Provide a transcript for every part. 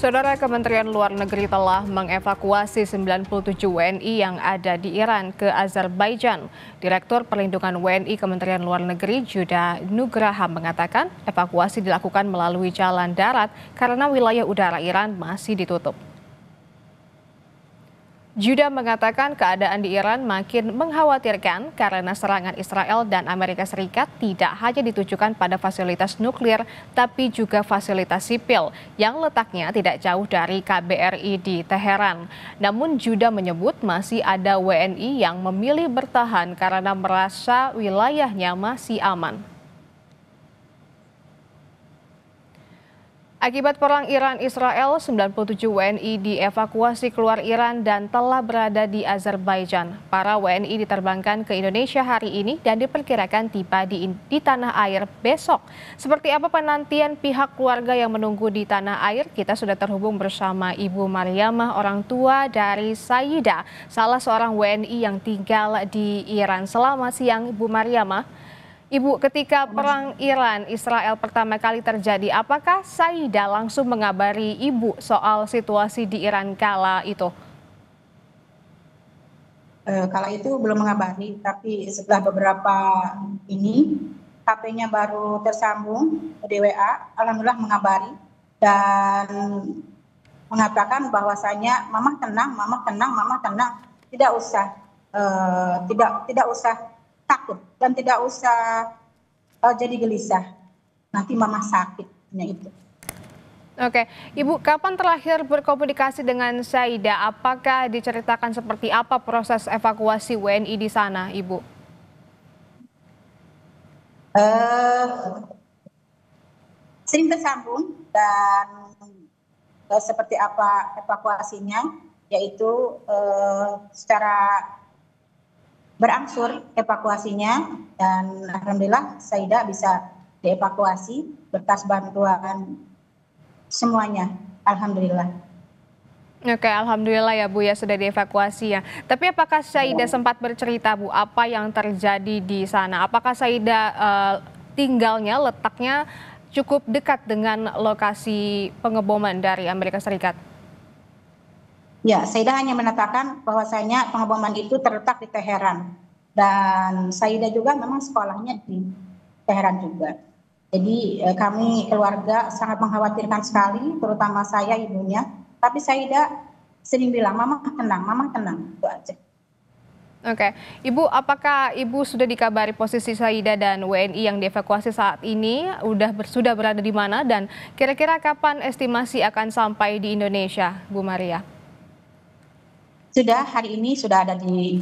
Saudara Kementerian Luar Negeri telah mengevakuasi 97 WNI yang ada di Iran ke Azerbaijan. Direktur Perlindungan WNI Kementerian Luar Negeri Juda Nugraha mengatakan evakuasi dilakukan melalui jalan darat karena wilayah udara Iran masih ditutup. Juda mengatakan keadaan di Iran makin mengkhawatirkan karena serangan Israel dan Amerika Serikat tidak hanya ditujukan pada fasilitas nuklir, tapi juga fasilitas sipil yang letaknya tidak jauh dari KBRI di Teheran. Namun Juda menyebut masih ada WNI yang memilih bertahan karena merasa wilayahnya masih aman. Akibat perang Iran-Israel, 97 WNI dievakuasi keluar Iran dan telah berada di Azerbaijan. Para WNI diterbangkan ke Indonesia hari ini dan diperkirakan tiba di tanah air besok. Seperti apa penantian pihak keluarga yang menunggu di tanah air? Kita sudah terhubung bersama Ibu Mariamah, orang tua dari Saida, salah seorang WNI yang tinggal di Iran. Selamat siang, Ibu Mariamah. Ibu, ketika perang Iran-Israel pertama kali terjadi, apakah Saida langsung mengabari Ibu soal situasi di Iran kala itu? Kala itu belum mengabari, tapi setelah beberapa ini HP-nya baru tersambung di WA, alhamdulillah mengabari dan mengatakan bahwasanya mama tenang, mama tenang, mama tenang, tidak usah tidak usah takut dan tidak usah jadi gelisah. Nanti mama sakit, itu. Oke, Ibu, kapan terakhir berkomunikasi dengan Saida? Apakah diceritakan seperti apa proses evakuasi WNI di sana, Ibu? Sering tersambung dan seperti apa evakuasinya, yaitu secara berangsur evakuasinya dan alhamdulillah Saida bisa dievakuasi berkas bantuan semuanya, alhamdulillah. Oke, alhamdulillah ya Bu ya sudah dievakuasi ya. Tapi apakah Saida sempat bercerita Bu apa yang terjadi di sana? Apakah Saida tinggalnya letaknya cukup dekat dengan lokasi pengeboman dari Amerika Serikat? Ya, Saida hanya mengatakan bahwasanya pengeboman itu terletak di Teheran dan Saida juga memang sekolahnya di Teheran juga. Jadi kami keluarga sangat mengkhawatirkan sekali, terutama saya ibunya. Tapi Saida sering bilang, mama tenang, itu aja. Oke, Ibu, apakah Ibu sudah dikabari posisi Saida dan WNI yang dievakuasi saat ini sudah berada di mana dan kira-kira kapan estimasi akan sampai di Indonesia, Bu Maria? Sudah hari ini sudah ada di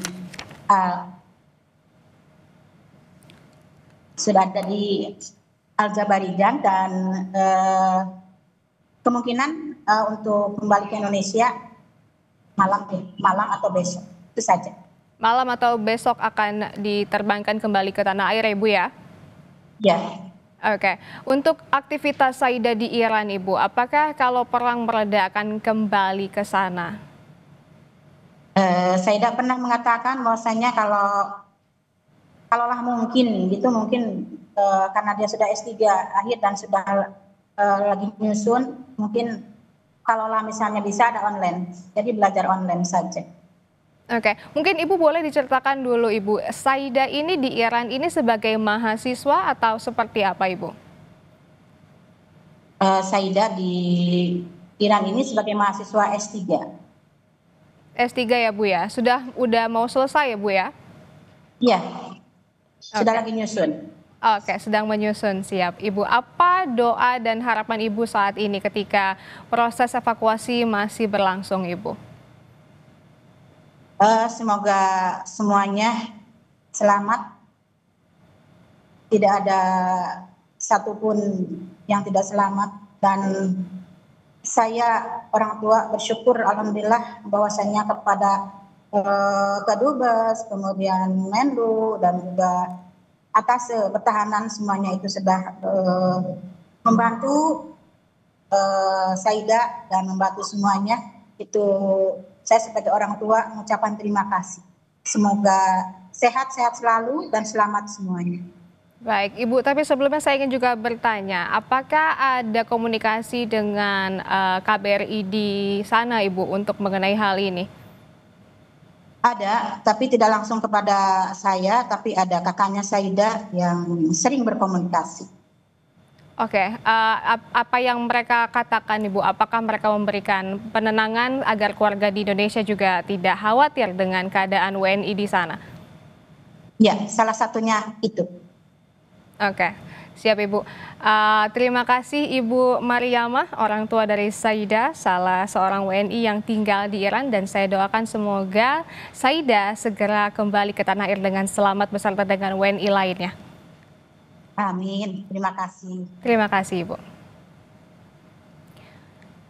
Azerbaijan dan kemungkinan untuk kembali ke Indonesia malam atau besok, itu saja. Malam atau besok akan diterbangkan kembali ke tanah air ya Ibu ya? Ya. Oke, untuk aktivitas Saida di Iran Ibu, apakah kalau perang mereda akan kembali ke sana? Saida pernah mengatakan bahwasanya kalaulah mungkin gitu, mungkin karena dia sudah S3 akhir dan sudah lagi menyusun, mungkin kalaulah misalnya bisa ada online, jadi belajar online saja. Oke, mungkin Ibu boleh diceritakan dulu Ibu, Saida ini di Iran ini sebagai mahasiswa atau seperti apa Ibu? Saida di Iran ini sebagai mahasiswa S3. S3 ya Bu ya, udah mau selesai ya Bu ya? Iya, sudah lagi nyusun. Oke, sedang menyusun, siap. Ibu, apa doa dan harapan Ibu saat ini ketika proses evakuasi masih berlangsung Ibu? Semoga semuanya selamat, tidak ada satupun yang tidak selamat, dan saya orang tua bersyukur alhamdulillah bahwasanya kepada Kadubes, kemudian Menlu dan juga atas pertahanan semuanya itu sudah membantu Saida dan membantu semuanya. Itu saya sebagai orang tua mengucapkan terima kasih. Semoga sehat-sehat selalu dan selamat semuanya. Baik, Ibu, tapi sebelumnya saya ingin juga bertanya, apakah ada komunikasi dengan KBRI di sana, Ibu, untuk mengenai hal ini? Ada, tapi tidak langsung kepada saya, tapi ada kakaknya Saida yang sering berkomunikasi. Oke, apa yang mereka katakan, Ibu? Apakah mereka memberikan penenangan agar keluarga di Indonesia juga tidak khawatir dengan keadaan WNI di sana? Ya, salah satunya itu. Oke, siap Ibu. Terima kasih Ibu Mariamah, orang tua dari Saida, salah seorang WNI yang tinggal di Iran, dan saya doakan semoga Saida segera kembali ke tanah air dengan selamat beserta dengan WNI lainnya. Amin, terima kasih. Terima kasih Ibu.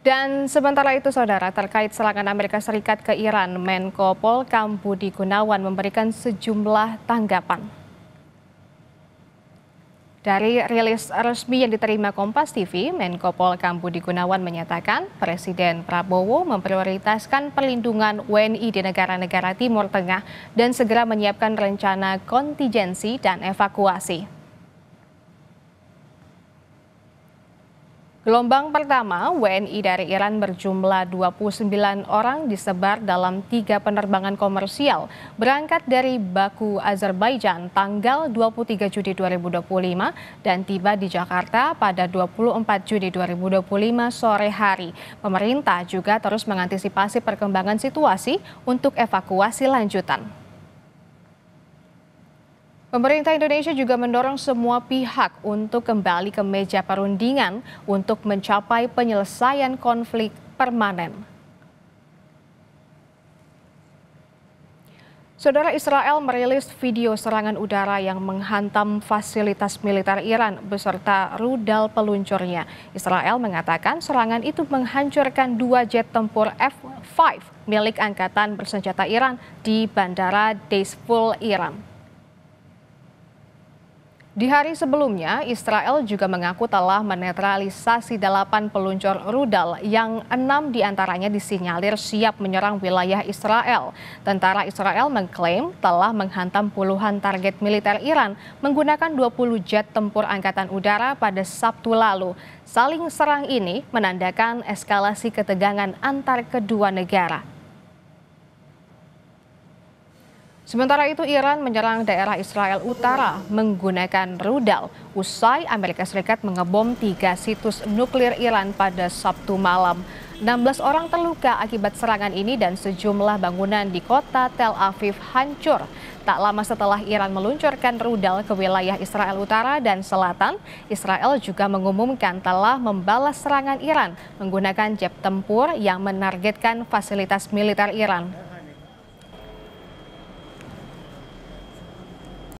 Dan sementara itu Saudara, terkait serangan Amerika Serikat ke Iran, Menko Polhukam Budi Gunawan memberikan sejumlah tanggapan. Dari rilis resmi yang diterima Kompas TV, Menko Polhukam Budi Gunawan menyatakan Presiden Prabowo memprioritaskan perlindungan WNI di negara-negara Timur Tengah dan segera menyiapkan rencana kontingensi dan evakuasi. Gelombang pertama, WNI dari Iran berjumlah 29 orang disebar dalam 3 penerbangan komersial berangkat dari Baku, Azerbaijan tanggal 23 Juni 2025 dan tiba di Jakarta pada 24 Juni 2025 sore hari. Pemerintah juga terus mengantisipasi perkembangan situasi untuk evakuasi lanjutan. Pemerintah Indonesia juga mendorong semua pihak untuk kembali ke meja perundingan untuk mencapai penyelesaian konflik permanen. Saudara, Israel merilis video serangan udara yang menghantam fasilitas militer Iran beserta rudal peluncurnya. Israel mengatakan serangan itu menghancurkan 2 jet tempur F-5 milik Angkatan Bersenjata Iran di Bandara Deizful, Iran. Di hari sebelumnya, Israel juga mengaku telah menetralisasi 8 peluncur rudal yang 6 diantaranya disinyalir siap menyerang wilayah Israel. Tentara Israel mengklaim telah menghantam puluhan target militer Iran menggunakan 20 jet tempur Angkatan Udara pada Sabtu lalu. Saling serang ini menandakan eskalasi ketegangan antar kedua negara. Sementara itu, Iran menyerang daerah Israel Utara menggunakan rudal usai Amerika Serikat mengebom 3 situs nuklir Iran pada Sabtu malam. 16 orang terluka akibat serangan ini dan sejumlah bangunan di kota Tel Aviv hancur. Tak lama setelah Iran meluncurkan rudal ke wilayah Israel Utara dan Selatan, Israel juga mengumumkan telah membalas serangan Iran menggunakan jet tempur yang menargetkan fasilitas militer Iran.